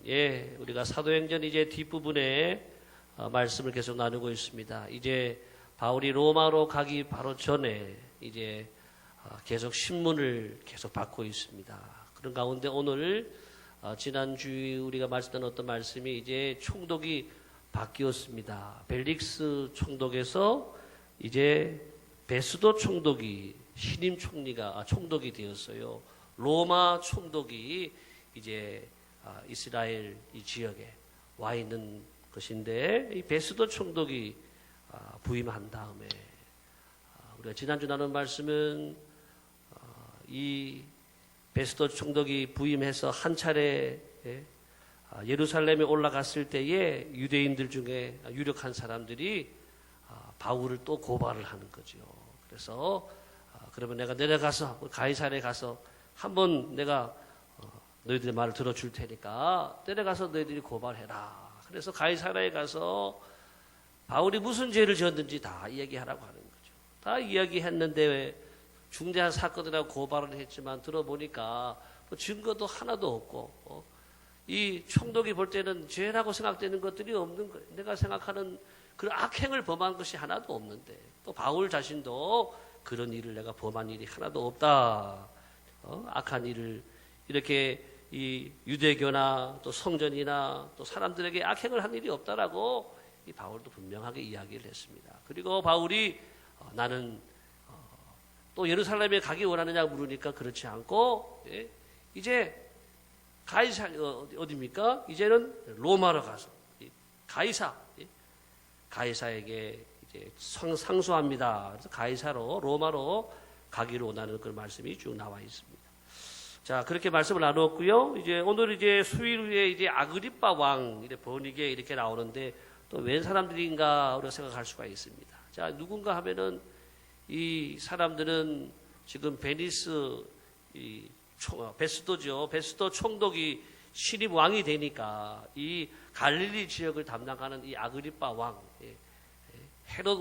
예, 우리가 사도행전 이제 뒷부분에 말씀을 계속 나누고 있습니다. 이제 바울이 로마로 가기 바로 전에 이제 계속 신문을 계속 받고 있습니다. 그런 가운데 오늘 지난주 우리가 말씀드린 어떤 말씀이 이제 총독이 바뀌었습니다. 벨릭스 총독에서 이제 베스도 총독이 신임 총독이 되었어요. 로마 총독이 이제 이스라엘 이 지역에 와 있는 것인데, 이 베스도 총독이 부임한 다음에 우리가 지난주 나눈 말씀은 이 베스도 총독이 부임해서 한 차례 예루살렘에 올라갔을 때에 유대인들 중에 유력한 사람들이 바울을 또 고발을 하는 거죠. 그래서 그러면 내가 내려가서 가이사랴에 가서 한번 내가 너희들의 말을 들어줄 테니까 내려가서 너희들이 고발해라. 그래서 가이사랴에 가서 바울이 무슨 죄를 지었는지 다 이야기하라고 하는 거죠. 다 이야기했는데 중대한 사건이라고 고발을 했지만 들어보니까 뭐 증거도 하나도 없고 이 총독이 볼 때는 죄라고 생각되는 것들이 없는 거예요. 내가 생각하는 그런 악행을 범한 것이 하나도 없는데, 또 바울 자신도 그런 일을 내가 범한 일이 하나도 없다. 악한 일을 이렇게 이 유대교나 또 성전이나 또 사람들에게 악행을 한 일이 없다라고 이 바울도 분명하게 이야기를 했습니다. 그리고 바울이 나는 또 예루살렘에 가기 원하느냐 물으니까 그렇지 않고 이제 어디입니까? 이제는 로마로 가서 가이사에게 이제 상소합니다. 그래서 가이사로 로마로 가기로 원하는 그런 말씀이 쭉 나와 있습니다. 자, 그렇게 말씀을 나누었고요. 이제 오늘 이제 수일 후에 이제 아그리빠 왕 버니게 이렇게 나오는데 또 웬 사람들인가 우리가 생각할 수가 있습니다. 자, 누군가 하면은 이 사람들은 지금 베니스 베스도죠. 베스도 총독이 신임 왕이 되니까 이 갈릴리 지역을 담당하는 이 아그리빠 왕, 헤롯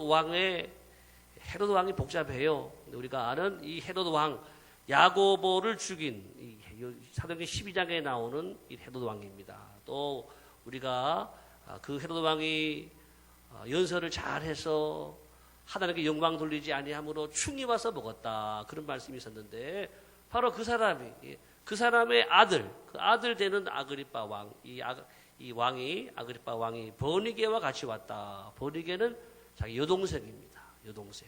왕이 복잡해요. 우리가 아는 이 헤롯 왕 야고보를 죽인 사도행전 12장에 나오는 이 헤롯 왕입니다. 또 우리가 그 헤롯 왕이 연설을 잘해서 하나님께 영광 돌리지 아니함으로 충이 와서 먹었다, 그런 말씀이 있었는데 바로 그 사람의 아들, 그 아들 되는 아그리빠 왕, 아그리빠 왕이 버니게와 같이 왔다. 버니게는 자기 여동생입니다. 여동생.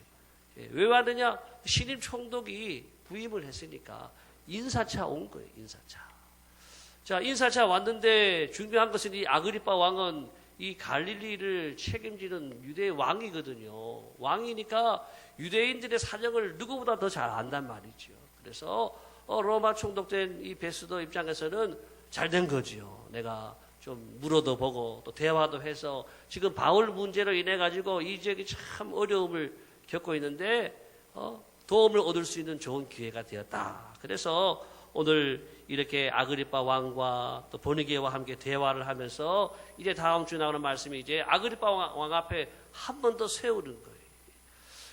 왜 왔느냐? 신임 총독이 부임을 했으니까 인사차 온 거예요. 인사차. 자, 인사차 왔는데 중요한 것은 이 아그리빠 왕은 이 갈릴리를 책임지는 유대의 왕이거든요. 왕이니까 유대인들의 사정을 누구보다 더 잘 안단 말이죠. 그래서 로마 총독된 이 베스도 입장에서는 잘 된 거지요. 내가 좀 물어도 보고 또 대화도 해서 지금 바울 문제로 인해 가지고 이 지역이 참 어려움을 겪고 있는데 도움을 얻을 수 있는 좋은 기회가 되었다. 그래서 오늘 이렇게 아그리빠 왕과 또 버니게와 함께 대화를 하면서 이제 다음 주에 나오는 말씀이 이제 아그리빠 왕 앞에 한 번 더 세우는 거예요.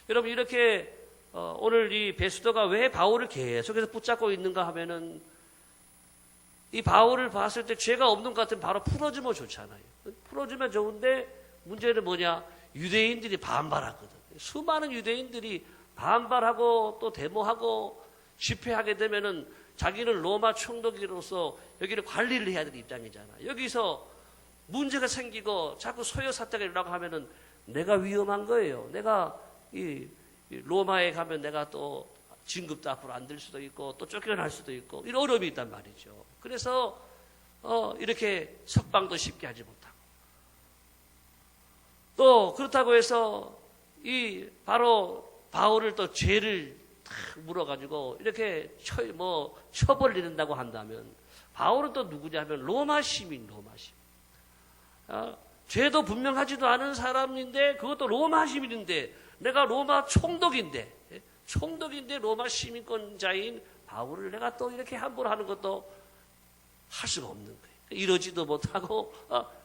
여러분, 이렇게 오늘 이 베스도가 왜 바울을 계속해서 붙잡고 있는가 하면은 이 바울을 봤을 때 죄가 없는 것 같으면 바로 풀어주면 좋잖아요. 풀어주면 좋은데 문제는 뭐냐? 유대인들이 반발하거든. 수많은 유대인들이 반발하고 또 데모하고 집회하게 되면은 자기는 로마 총독으로서 여기를 관리를 해야 되는 입장이잖아. 여기서 문제가 생기고 자꾸 소요 사태가 일어나고 하면은 내가 위험한 거예요. 내가 이 로마에 가면 내가 또 진급도 앞으로 안 될 수도 있고 또 쫓겨날 수도 있고 이런 어려움이 있단 말이죠. 그래서 이렇게 석방도 쉽게 하지 못하고 또 그렇다고 해서 이 바로 바울을 또 죄를 탁 물어가지고 이렇게 처벌을 내린다고 한다면 바울은 또 누구냐 하면 로마 시민. 죄도 분명하지도 않은 사람인데 그것도 로마 시민인데 내가 로마 총독인데 로마 시민권자인 바울을 내가 또 이렇게 함부로 하는 것도 할 수가 없는 거예요. 이러지도 못하고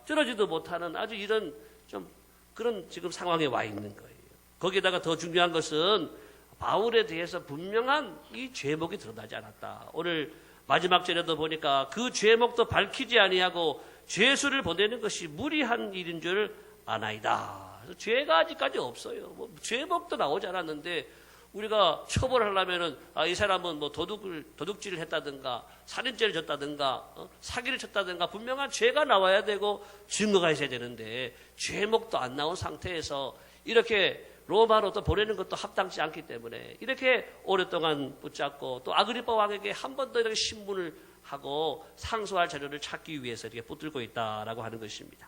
저러지도 못하는 아주 이런 좀 그런 지금 상황에 와 있는 거예요. 거기에다가 더 중요한 것은 바울에 대해서 분명한 이 죄목이 드러나지 않았다. 오늘 마지막 절에도 보니까 그 죄목도 밝히지 아니하고 죄수를 보내는 것이 무리한 일인 줄 아나이다. 그래서 죄가 아직까지 없어요. 뭐 죄목도 나오지 않았는데 우리가 처벌하려면은 이 사람은 뭐 도둑질을 했다든가 살인죄를 졌다든가 사기를 쳤다든가 분명한 죄가 나와야 되고 증거가 있어야 되는데 죄목도 안 나온 상태에서 이렇게 로마로 또 보내는 것도 합당치 않기 때문에 이렇게 오랫동안 붙잡고 또 아그리파 왕에게 한 번 더 이렇게 신문을 하고 상소할 자료를 찾기 위해서 이렇게 붙들고 있다라고 하는 것입니다.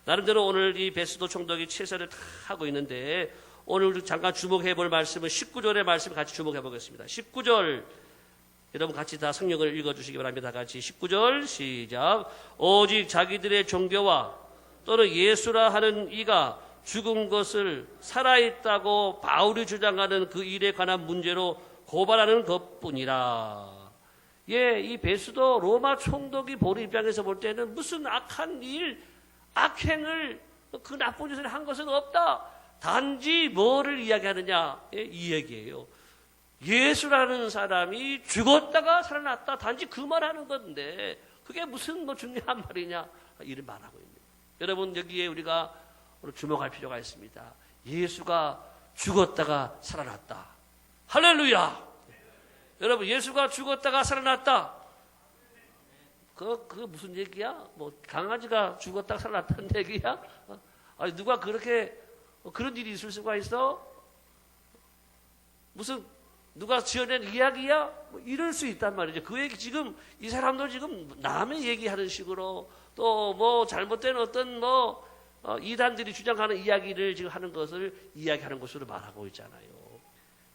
나름대로 오늘 이 베스도 총독이 체세를 다 하고 있는데 오늘 잠깐 주목해 볼 말씀은 19절의 말씀 같이 주목해 보겠습니다. 19절 여러분 같이 다 성령을 읽어주시기 바랍니다. 같이 19절 시작. 오직 자기들의 종교와 또는 예수라 하는 이가 죽은 것을 살아있다고 바울이 주장하는 그 일에 관한 문제로 고발하는 것뿐이라. 예, 이 베스도 로마 총독이 보는 입장에서 볼 때는 무슨 악한 일, 악행을 그 나쁜 짓을 한 것은 없다. 단지 뭐를 이야기하느냐? 예, 이 얘기예요. 예수라는 사람이 죽었다가 살아났다. 단지 그 말하는 건데 그게 무슨 뭐 중요한 말이냐? 이를 말하고 있는. 여러분 여기에 우리가 주목할 필요가 있습니다. 예수가 죽었다가 살아났다. 할렐루야. 여러분 예수가 죽었다가 살아났다. 그거 무슨 얘기야? 뭐 강아지가 죽었다가 살아났다는 얘기야? 아니 누가 그렇게 그런 일이 있을 수가 있어? 무슨 누가 지어낸 이야기야? 뭐 이럴 수 있단 말이죠. 그 얘기 지금 이 사람도 지금 남의 얘기하는 식으로 또 뭐 잘못된 어떤 뭐 이단들이 주장하는 이야기를 지금 하는 것을 이야기하는 것으로 말하고 있잖아요.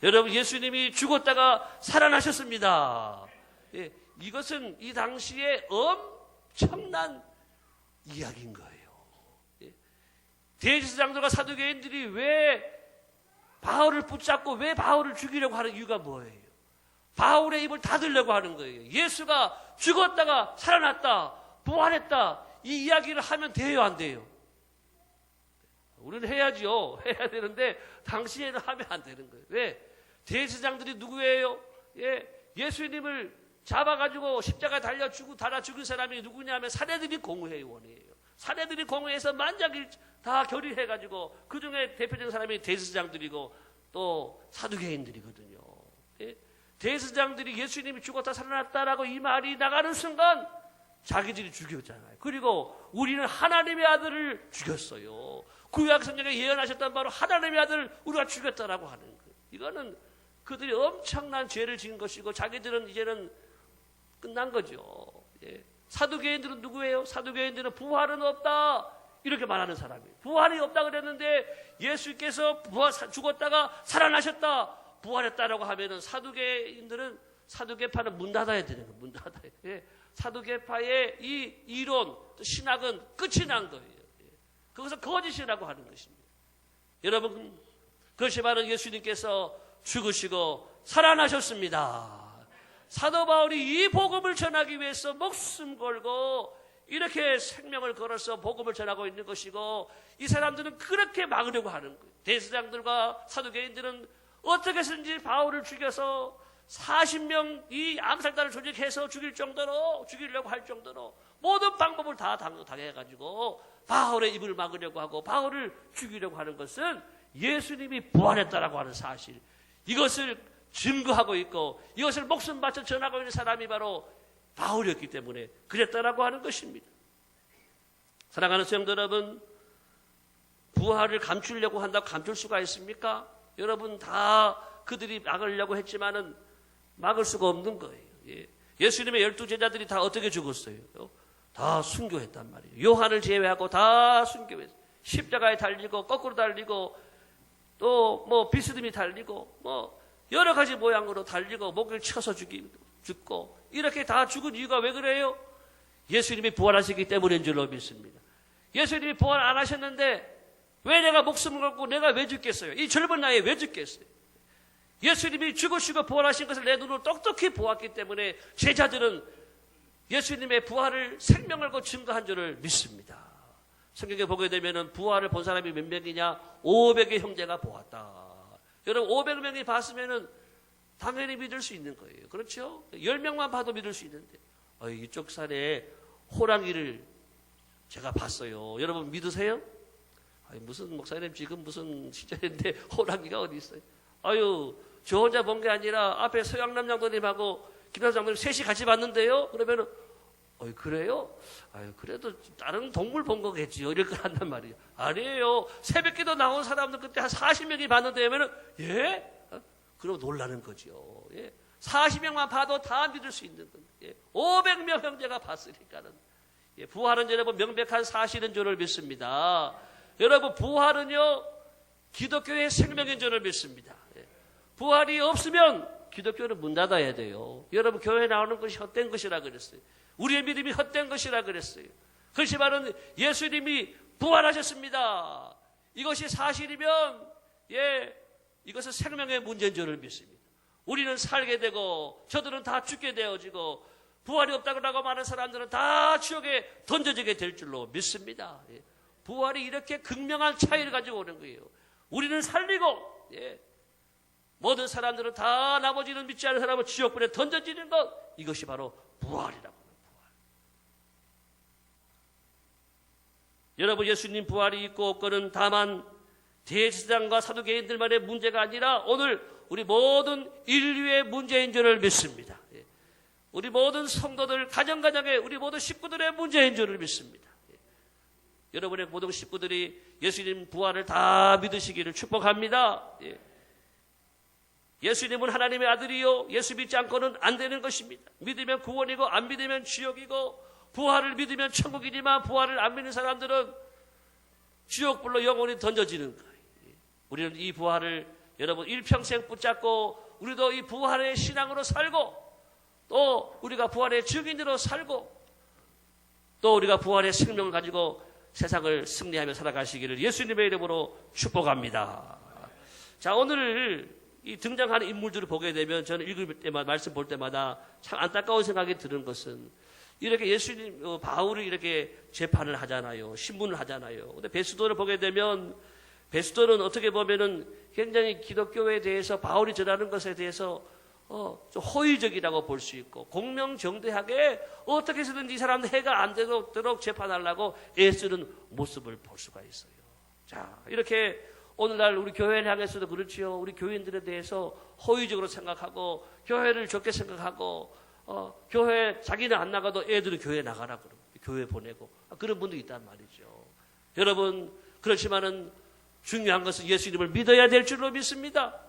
여러분 예수님이 죽었다가 살아나셨습니다. 예, 이것은 이 당시에 엄청난 이야기인 거예요. 예, 대제사장들과 사두개인들이 왜 바울을 붙잡고 왜 바울을 죽이려고 하는 이유가 뭐예요? 바울의 입을 닫으려고 하는 거예요. 예수가 죽었다가 살아났다, 부활했다 이 이야기를 하면 돼요, 안 돼요? 우리는 해야지요. 해야 되는데 당시에는 하면 안 되는 거예요. 왜? 대제사장들이 누구예요? 예, 예수님을 잡아가지고 십자가에 달아 죽인 사람이 누구냐면 사내들이 공회의원이에요. 사내들이 공회에서 만장일 다 결의해가지고 그 중에 대표적인 사람이 대제사장들이고 또 사두개인들이거든요. 예? 대제사장들이 예수님이 죽었다 살아났다라고 이 말이 나가는 순간 자기들이 죽였잖아요. 그리고 우리는 하나님의 아들을 죽였어요. 구약 성경에 예언하셨던 바로 하나님의 아들을 우리가 죽였다라고 하는 거예요. 이거는 그들이 엄청난 죄를 지은 것이고 자기들은 이제는 끝난 거죠. 예. 사두개인들은 누구예요? 사두개인들은 부활은 없다 이렇게 말하는 사람이에요. 부활이 없다 그랬는데 예수께서 죽었다가 살아나셨다 부활했다라고 하면은 사두개인들은 사두개파는 문 닫아야 되는 거예요. 문 닫아야 돼요. 예. 사두개파의 이 이론 신학은 끝이 난 거예요. 예. 그것은 거짓이라고 하는 것입니다. 여러분 그것이 바로 예수님께서 죽으시고 살아나셨습니다. 사도 바울이 이 복음을 전하기 위해서 목숨 걸고 이렇게 생명을 걸어서 복음을 전하고 있는 것이고 이 사람들은 그렇게 막으려고 하는 거예요. 대제사장들과 사두개인들은 어떻게 해서든지 바울을 죽여서 40명 이 암살단을 조직해서 죽이려고 할 정도로 모든 방법을 다 당해가지고 바울의 입을 막으려고 하고 바울을 죽이려고 하는 것은 예수님이 부활했다라고 하는 사실 이것을 증거하고 있고 이것을 목숨 바쳐 전하고 있는 사람이 바로 바울이었기 때문에 그랬다라고 하는 것입니다. 사랑하는 성도 여러분, 부활을 감추려고 한다고 감출 수가 있습니까? 여러분 다 그들이 막으려고 했지만은 막을 수가 없는 거예요. 예수님의 12제자들이 다 어떻게 죽었어요? 다 순교했단 말이에요. 요한을 제외하고 다 순교했어요. 십자가에 달리고 거꾸로 달리고 또 뭐 비스듬히 달리고 뭐 여러 가지 모양으로 달리고 목을 쳐서 죽고 이렇게 다 죽은 이유가 왜 그래요? 예수님이 부활하시기 때문인 줄로 믿습니다. 예수님이 부활 안 하셨는데 왜 내가 목숨을 걸고 내가 왜 죽겠어요? 이 젊은 나이에 왜 죽겠어요? 예수님이 죽으시고 부활하신 것을 내 눈으로 똑똑히 보았기 때문에 제자들은 예수님의 부활을 생명을 걸고 증거한 줄을 믿습니다. 성경에 보게 되면 부활을 본 사람이 몇 명이냐? 500의 형제가 보았다. 여러분 500명이 봤으면은 당연히 믿을 수 있는 거예요. 그렇죠? 10명만 봐도 믿을 수 있는데 이쪽 산에 호랑이를 제가 봤어요. 여러분 믿으세요? 무슨 목사님 지금 무슨 시절인데 호랑이가 어디 있어요? 저 혼자 본 게 아니라 앞에 서양남 장로님하고 김남 장로님 셋이 같이 봤는데요. 그러면은 그래요? 그래도 다른 동물 본 거겠지요. 이럴 걸 한단 말이에요. 아니에요. 새벽기도 나온 사람들 그때 한 40명이 봤는데 하면은 예? 그럼 놀라는 거죠. 예? 40명만 봐도 다 믿을 수 있는 건데. 예? 500명 형제가 봤으니까는. 예? 부활은 여러분 명백한 사실인 줄을 믿습니다. 여러분 부활은요 기독교의 생명인 줄을 믿습니다. 예? 부활이 없으면 기독교는 문 닫아야 돼요. 여러분 교회 나오는 것이 헛된 것이라 그랬어요. 우리의 믿음이 헛된 것이라 그랬어요. 그것이 바로 예수님이 부활하셨습니다. 이것이 사실이면 이것은 생명의 문제인 줄을 믿습니다. 우리는 살게 되고 저들은 다 죽게 되어지고 부활이 없다고 하는 사람들은 다 지옥에 던져지게 될 줄로 믿습니다. 부활이 이렇게 극명한 차이를 가지고 오는 거예요. 우리는 살리고 모든 사람들은 다 나머지는 믿지 않는 사람은 지옥불에 던져지는 것, 이것이 바로 부활이라고 합니다. 여러분 예수님 부활이 있고 없고는 다만 대제사장과 사두개인들만의 문제가 아니라 오늘 우리 모든 인류의 문제인 줄을 믿습니다. 우리 모든 성도들 가정가정의 우리 모든 식구들의 문제인 줄을 믿습니다. 여러분의 모든 식구들이 예수님 부활을 다 믿으시기를 축복합니다. 예수님은 하나님의 아들이요 예수 믿지 않고는 안 되는 것입니다. 믿으면 구원이고 안 믿으면 지옥이고 부활을 믿으면 천국이지만 부활을 안 믿는 사람들은 지옥불로 영원히 던져지는 거예요. 우리는 이 부활을 여러분 일평생 붙잡고 우리도 이 부활의 신앙으로 살고 또 우리가 부활의 증인으로 살고 또 우리가 부활의 생명을 가지고 세상을 승리하며 살아가시기를 예수님의 이름으로 축복합니다. 자, 오늘 이 등장하는 인물들을 보게 되면 저는 읽을 때마다 말씀 볼 때마다 참 안타까운 생각이 드는 것은 이렇게 예수님 바울이 이렇게 재판을 하잖아요. 신문을 하잖아요. 근데 베스도를 보게 되면 베스도는 어떻게 보면은 굉장히 기독교에 대해서 바울이 전하는 것에 대해서 좀 호의적이라고 볼 수 있고 공명정대하게 어떻게 해서든지 이 사람들 해가 안 되도록 재판하려고 애쓰는 모습을 볼 수가 있어요. 자, 이렇게 오늘날 우리 교회를 향해서도 그렇지요. 우리 교인들에 대해서 호의적으로 생각하고 교회를 좋게 생각하고 교회 자기는 안 나가도 애들은 교회 나가라 그러고 교회 보내고 그런 분도 있단 말이죠. 여러분 그렇지만은 중요한 것은 예수님을 믿어야 될 줄로 믿습니다.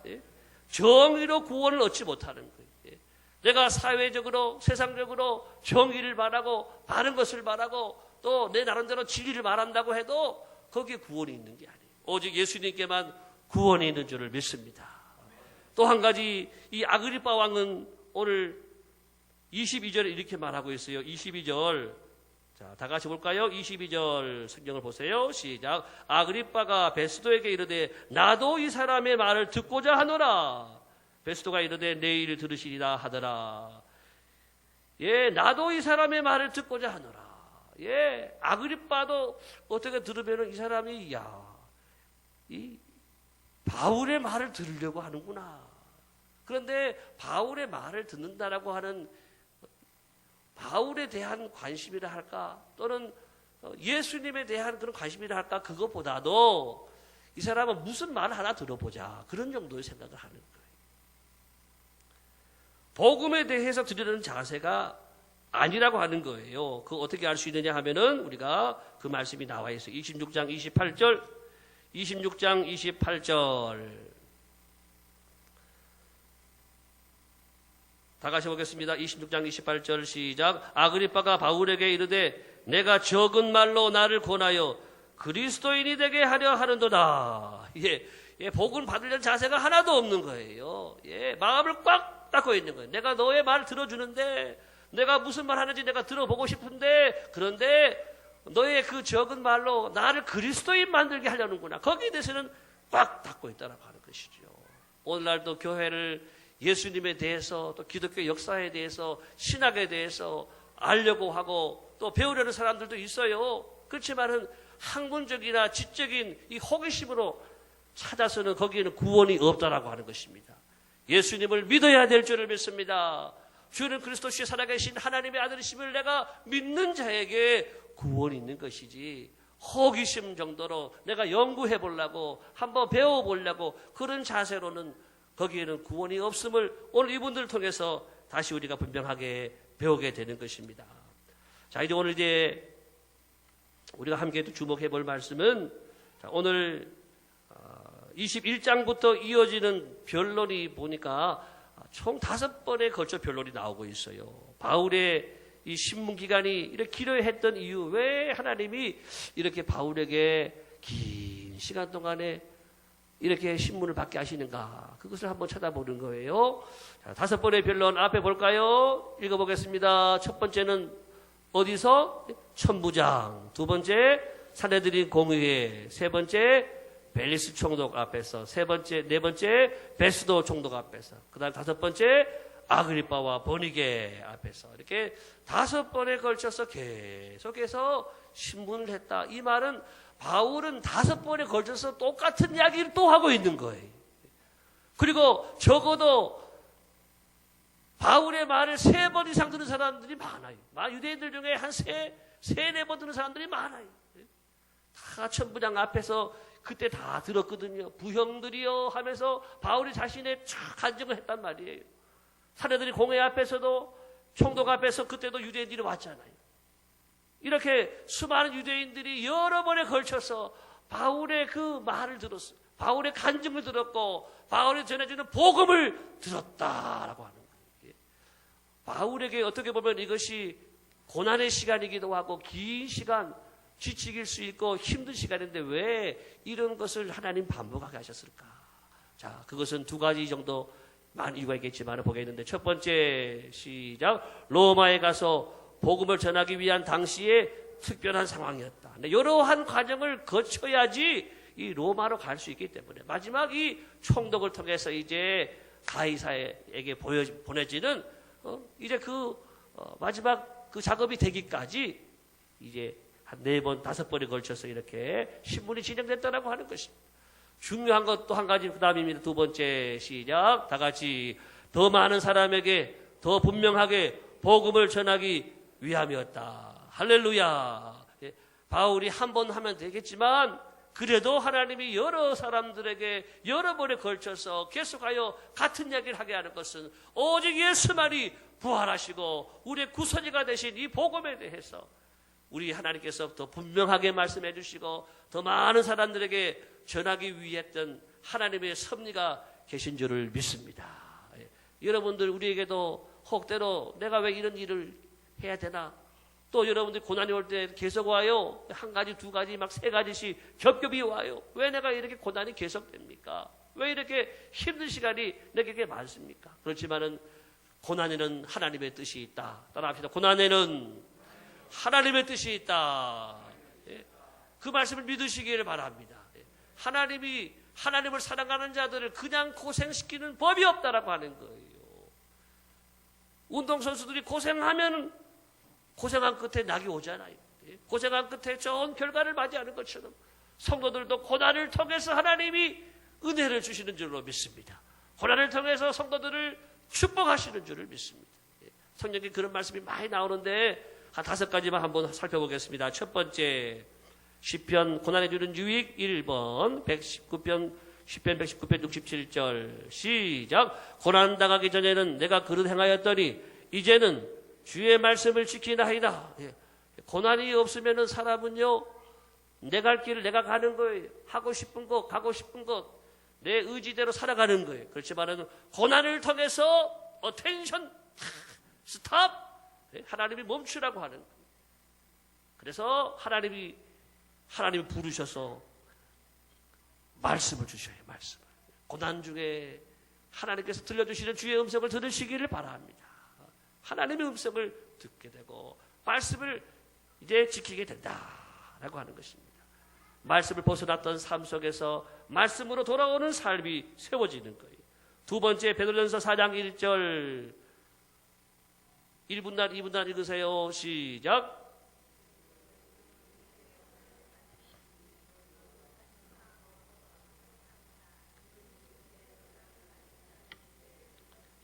정의로 구원을 얻지 못하는 거예요. 내가 사회적으로 세상적으로 정의를 말하고 바른 것을 말하고 또 내 나름대로 진리를 말한다고 해도 거기에 구원이 있는 게 아니에요. 오직 예수님께만 구원이 있는 줄을 믿습니다. 또 한 가지 이 아그리빠 왕은 오늘 22절에 이렇게 말하고 있어요. 22절. 자, 다 같이 볼까요? 22절 성경을 보세요. 시작. 아그리빠가 베스도에게 이르되 나도 이 사람의 말을 듣고자 하노라. 베스도가 이르되 내일 들으시리라 하더라. 나도 이 사람의 말을 듣고자 하노라. 아그리빠도 어떻게 들으면 이 사람이 이 바울의 말을 들으려고 하는구나. 그런데 바울의 말을 듣는다라고 하는 바울에 대한 관심이라 할까 또는 예수님에 대한 그런 관심이라 할까 그것보다도 이 사람은 무슨 말 하나 들어보자 그런 정도의 생각을 하는 거예요. 복음에 대해서 드리는 자세가 아니라고 하는 거예요. 그거 어떻게 알 수 있느냐 하면은 우리가 그 말씀이 나와 있어요. 26장 28절 26장 28절 다 같이 보겠습니다. 26장 28절 시작. 아그리빠가 바울에게 이르되 내가 적은 말로 나를 권하여 그리스도인이 되게 하려 하는도다. 복음 받으려는 자세가 하나도 없는 거예요. 마음을 꽉 닫고 있는 거예요. 내가 너의 말을 들어주는데 내가 무슨 말 하는지 내가 들어보고 싶은데 그런데 너의 그 적은 말로 나를 그리스도인 만들게 하려는구나. 거기에 대해서는 꽉 닫고 있다라고 하는 것이죠. 오늘날도 교회를 예수님에 대해서 또 기독교 역사에 대해서 신학에 대해서 알려고 하고 또 배우려는 사람들도 있어요. 그렇지만은 학문적이나 지적인 이 호기심으로 찾아서는 거기에는 구원이 없다라고 하는 것입니다. 예수님을 믿어야 될 줄을 믿습니다. 주는 그리스도시에 살아계신 하나님의 아들이심을 내가 믿는 자에게 구원이 있는 것이지, 호기심 정도로 내가 연구해 보려고 한번 배워보려고 그런 자세로는 거기에는 구원이 없음을 오늘 이분들을 통해서 다시 우리가 분명하게 배우게 되는 것입니다. 자, 이제 오늘 이제 우리가 함께 주목해 볼 말씀은, 오늘 21장부터 이어지는 변론이 보니까 총 5번에 걸쳐 변론이 나오고 있어요. 바울의 이 신문 기간이 이렇게 길어야 했던 이유, 왜 하나님이 이렇게 바울에게 긴 시간 동안에 이렇게 신문을 받게 하시는가, 그것을 한번 찾아보는 거예요. 자, 5번의 변론 앞에 볼까요? 읽어보겠습니다. 첫 번째는 어디서? 천부장. 두 번째 산헤드린 공의회. 세 번째 벨리스 총독 앞에서. 네 번째 베스도 총독 앞에서. 그 다음 5번째 아그리빠와 버니게 앞에서. 이렇게 5번에 걸쳐서 계속해서 신문을 했다. 이 말은 바울은 5번에 걸쳐서 똑같은 이야기를 또 하고 있는 거예요. 그리고 적어도 바울의 말을 3번 이상 듣는 사람들이 많아요. 유대인들 중에 한 3-4번 듣는 사람들이 많아요. 다 천부장 앞에서 그때 다 들었거든요. 부형들이요 하면서 바울이 자신의 간증을 했단 말이에요. 사내들이 공회 앞에서도, 총독 앞에서 그때도 유대인들이 왔잖아요. 이렇게 수많은 유대인들이 여러 번에 걸쳐서 바울의 그 말을 들었어요. 바울의 간증을 들었고 바울이 전해주는 복음을 들었다라고 하는 거예요. 바울에게 어떻게 보면 이것이 고난의 시간이기도 하고 긴 시간, 지치길 수 있고 힘든 시간인데 왜 이런 것을 하나님 반복하게 하셨을까? 자, 그것은 2가지 정도 많은 이유가 있겠지만 보겠는데, 첫 번째 시작. 로마에 가서 복음을 전하기 위한 당시의 특별한 상황이었다. 이러한 과정을 거쳐야지 이 로마로 갈 수 있기 때문에 마지막 이 총독을 통해서 이제 가이사에게 보내지는 이제 마지막 그 작업이 되기까지 이제 한 4번, 5번에 걸쳐서 이렇게 신문이 진행됐다라고 하는 것입니다. 중요한 것 또 한 가지 그 다음입니다. 2번째 시작. 다 같이 더 많은 사람에게 더 분명하게 복음을 전하기 위함이었다. 할렐루야. 바울이 한 번 하면 되겠지만 그래도 하나님이 여러 사람들에게 여러 번에 걸쳐서 계속하여 같은 이야기를 하게 하는 것은 오직 예수만이 부활하시고 우리의 구원자가 되신 이 복음에 대해서 우리 하나님께서 더 분명하게 말씀해 주시고 더 많은 사람들에게 전하기 위해 했던 하나님의 섭리가 계신 줄을 믿습니다. 여러분들 우리에게도 혹대로 내가 왜 이런 일을 해야 되나? 또 여러분들이 고난이 올 때 계속 와요. 1가지, 2가지, 막 3가지씩 겹겹이 와요. 왜 내가 이렇게 고난이 계속됩니까? 왜 이렇게 힘든 시간이 내게 많습니까? 그렇지만은 고난에는 하나님의 뜻이 있다. 따라합시다. 고난에는 하나님의 뜻이 있다. 그 말씀을 믿으시기를 바랍니다. 하나님을 사랑하는 자들을 그냥 고생시키는 법이 없다라고 하는 거예요. 운동선수들이 고생하면 고생한 끝에 낙이 오잖아요. 고생한 끝에 좋은 결과를 맞이하는 것처럼 성도들도 고난을 통해서 하나님이 은혜를 주시는 줄로 믿습니다. 고난을 통해서 성도들을 축복하시는 줄을 믿습니다. 성경에 그런 말씀이 많이 나오는데 한 5가지만 한번 살펴보겠습니다. 첫 번째, 시편 고난에 주는 유익 1번, 119편, 시편 119편 67절 시작. 고난당하기 전에는 내가 그릇 행하였더니 이제는 주의 말씀을 지키나이다. 고난이 없으면 사람은요, 내 갈 길을 내가 가는 거예요. 하고 싶은 것, 가고 싶은 것, 내 의지대로 살아가는 거예요. 그렇지만은 고난을 통해서 어텐션, 스탑, 하나님이 멈추라고 하는 거예요. 그래서 하나님이 부르셔서 말씀을 주셔요. 말씀을. 고난 중에 하나님께서 들려주시는 주의 음성을 들으시기를 바랍니다. 하나님의 음성을 듣게 되고 말씀을 이제 지키게 된다라고 하는 것입니다. 말씀을 벗어났던 삶 속에서 말씀으로 돌아오는 삶이 세워지는 거예요. 2번째, 베드로전서 4장 1절 1분단 2분단 읽으세요. 시작.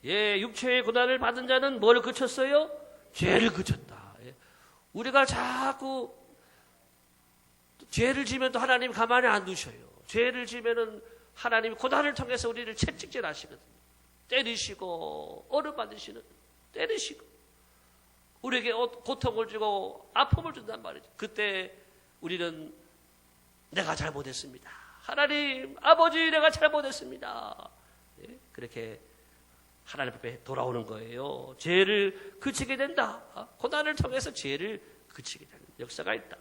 예, 육체의 고난을 받은 자는 뭘 그쳤어요? 죄를 그쳤다. 예. 우리가 자꾸 죄를 지면 또 하나님 가만히 안 두셔요. 죄를 지면은 하나님이 고난을 통해서 우리를 채찍질 하시거든요. 때리시고 어려 받으시는, 때리시고 우리에게 고통을 주고 아픔을 준단 말이죠. 그때 우리는 내가 잘못했습니다. 하나님 아버지, 내가 잘못했습니다. 예, 그렇게 하나님 앞에 돌아오는 거예요. 죄를 그치게 된다. 고난을 통해서 죄를 그치게 되는 역사가 있다.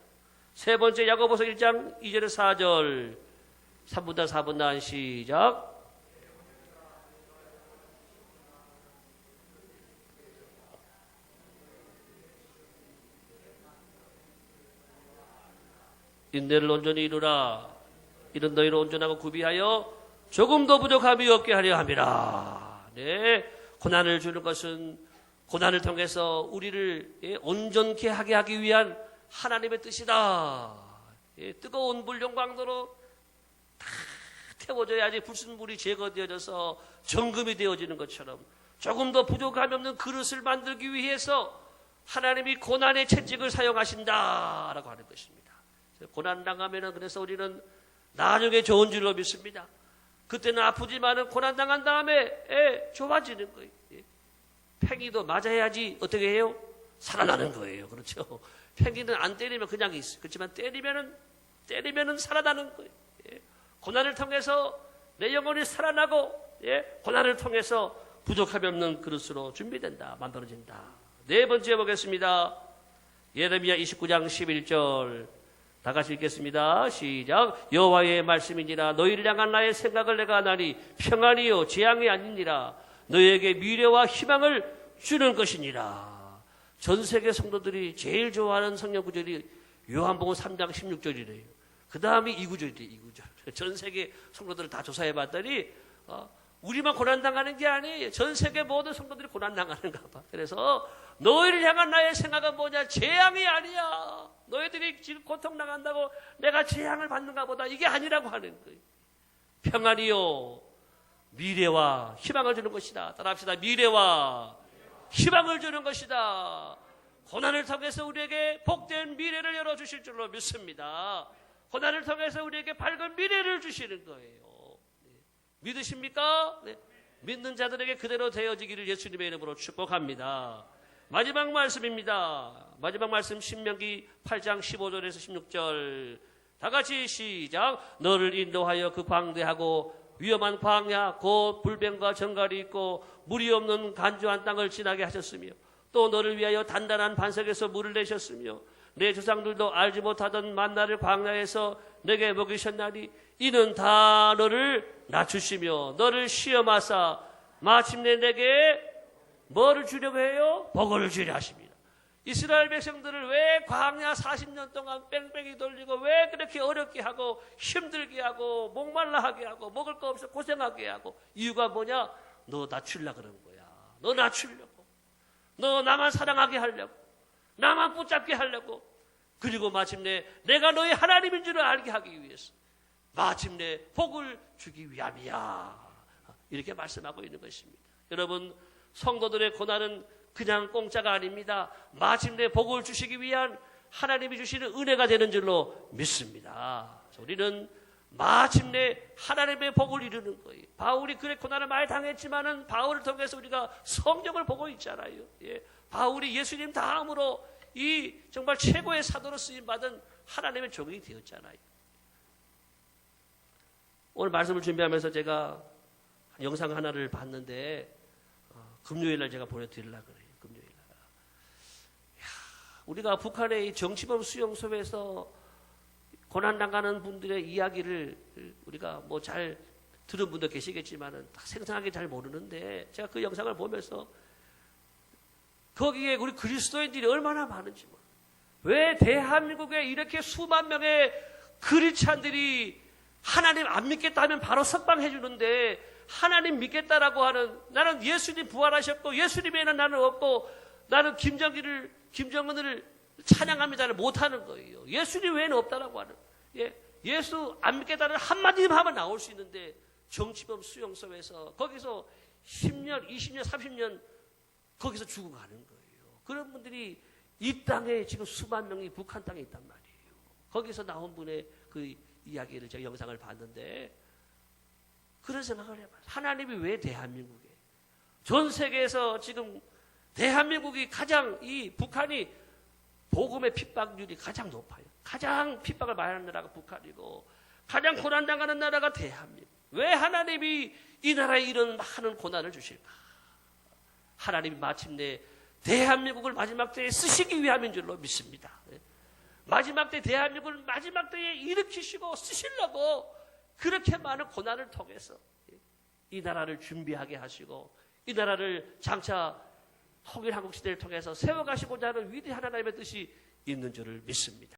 세 번째, 야고보서 1장 2절에서 4절 3분단 4분단 시작. 인내를 온전히 이루라. 이런 너희를 온전하고 구비하여 조금도 부족함이 없게 하려 함이라. 네, 고난을 주는 것은 고난을 통해서 우리를 온전케 하게 하기 위한 하나님의 뜻이다. 뜨거운 물 용광로로 다 태워져야지 불순물이 제거되어져서 정금이 되어지는 것처럼 조금 더 부족함이 없는 그릇을 만들기 위해서 하나님이 고난의 채찍을 사용하신다라고 하는 것입니다. 고난 당하면은 그래서 우리는 나중에 좋은 줄로 믿습니다. 그때는 아프지만은 고난 당한 다음에 좋아지는 거예요. 팽이도 맞아야지 어떻게 해요? 살아나는 거예요. 그렇죠? 팽이는 안 때리면 그냥 있어요. 그렇지만 때리면은 살아나는 거예요. 고난을 통해서 내 영혼이 살아나고, 고난을 통해서 부족함이 없는 그릇으로 준비된다, 만들어진다. 네 번째 보겠습니다. 예레미야 29장 11절. 다 같이 읽겠습니다. 시작. 여호와의 말씀이니라. 너희를 향한 나의 생각을 내가 아나니 평안이요 재앙이 아니니라. 너희에게 미래와 희망을 주는 것이니라. 전 세계 성도들이 제일 좋아하는 성경 구절이 요한복음 3장 16절이래요. 그 다음이 이 구절이래요. 이 구절. 전 세계 성도들을 다 조사해 봤더니 우리만 고난당하는 게 아니에요. 전 세계 모든 성도들이 고난당하는가 봐. 그래서 너희를 향한 나의 생각은 뭐냐? 재앙이 아니야. 너희들이 지금 고통당한다고 내가 재앙을 받는가 보다. 이게 아니라고 하는 거예요. 평안이요 미래와 희망을 주는 것이다. 따라합시다. 미래와 희망을 주는 것이다. 고난을 통해서 우리에게 복된 미래를 열어주실 줄로 믿습니다. 고난을 통해서 우리에게 밝은 미래를 주시는 거예요. 믿으십니까? 네. 믿는 자들에게 그대로 되어지기를 예수님의 이름으로 축복합니다. 마지막 말씀입니다. 마지막 말씀 신명기 8장 15절에서 16절 다 같이 시작. 너를 인도하여 그 방대하고 위험한 광야 곧 불뱀과 정갈이 있고 물이 없는 간조한 땅을 지나게 하셨으며 또 너를 위하여 단단한 반석에서 물을 내셨으며 내 조상들도 알지 못하던 만나를 광야에서 내게 먹이셨나니 이는 다 너를 낮추시며 너를 시험하사 마침내 내게 뭐를 주려고 해요? 복을 주려 하십니다. 이스라엘 백성들을 왜 광야 40년 동안 뺑뺑이 돌리고 왜 그렇게 어렵게 하고 힘들게 하고 목말라 하게 하고 먹을 거 없어 고생하게 하고 이유가 뭐냐? 너 낮추려고 그런 거야. 너 낮추려고. 너 나만 사랑하게 하려고. 나만 붙잡게 하려고. 그리고 마침내 내가 너의 하나님인 줄을 알게 하기 위해서 마침내 복을 주기 위함이야. 이렇게 말씀하고 있는 것입니다. 여러분, 성도들의 고난은 그냥 공짜가 아닙니다. 마침내 복을 주시기 위한 하나님이 주시는 은혜가 되는 줄로 믿습니다. 우리는 마침내 하나님의 복을 이루는 거예요. 바울이 그래 고난을 많이 당했지만은 바울을 통해서 우리가 성경을 보고 있잖아요. 바울이 예수님 다음으로 이 정말 최고의 사도로 쓰임 받은 하나님의 종이 되었잖아요. 오늘 말씀을 준비하면서 제가 영상 하나를 봤는데 금요일날 제가 보내드리려고 그래요. 금요일날. 우리가 북한의 정치범 수용소에서 고난당하는 분들의 이야기를 우리가 뭐 잘 들은 분도 계시겠지만은 생생하게 잘 모르는데 제가 그 영상을 보면서 거기에 우리 그리스도인들이 얼마나 많은지 왜 대한민국에 이렇게 수만 명의 그리스찬들이 하나님 안 믿겠다 하면 바로 석방해 주는데 하나님 믿겠다라고 하는 나는 예수님 부활하셨고 예수님 외에는 나는 없고 나는 김정은을 찬양합니다를 못하는 거예요. 예수님 외에는 없다라고 하는 예수 안 믿겠다는 한마디만 하면 나올 수 있는데 정치범 수용소에서 거기서 10년, 20년, 30년 거기서 죽어가는 거예요. 그런 분들이 이 땅에 지금 수만 명이 북한 땅에 있단 말이에요. 거기서 나온 분의 그 이야기를 제가 영상을 봤는데 그런 생각을 해봐요. 하나님이 왜 대한민국에 전 세계에서 지금 대한민국이 가장 이 북한이 복음의 핍박률이 가장 높아요. 가장 핍박을 많이 하는 나라가 북한이고 가장 고난당하는 나라가 대한민국. 왜 하나님이 이 나라에 이런 많은 고난을 주실까? 하나님이 마침내 대한민국을 마지막 때에 쓰시기 위함인 줄로 믿습니다. 마지막 때 대한민국을 마지막 때에 일으키시고 쓰시려고 그렇게 많은 고난을 통해서 이 나라를 준비하게 하시고 이 나라를 장차 통일 한국 시대를 통해서 세워가시고자 하는 위대한 하나님의 뜻이 있는 줄을 믿습니다.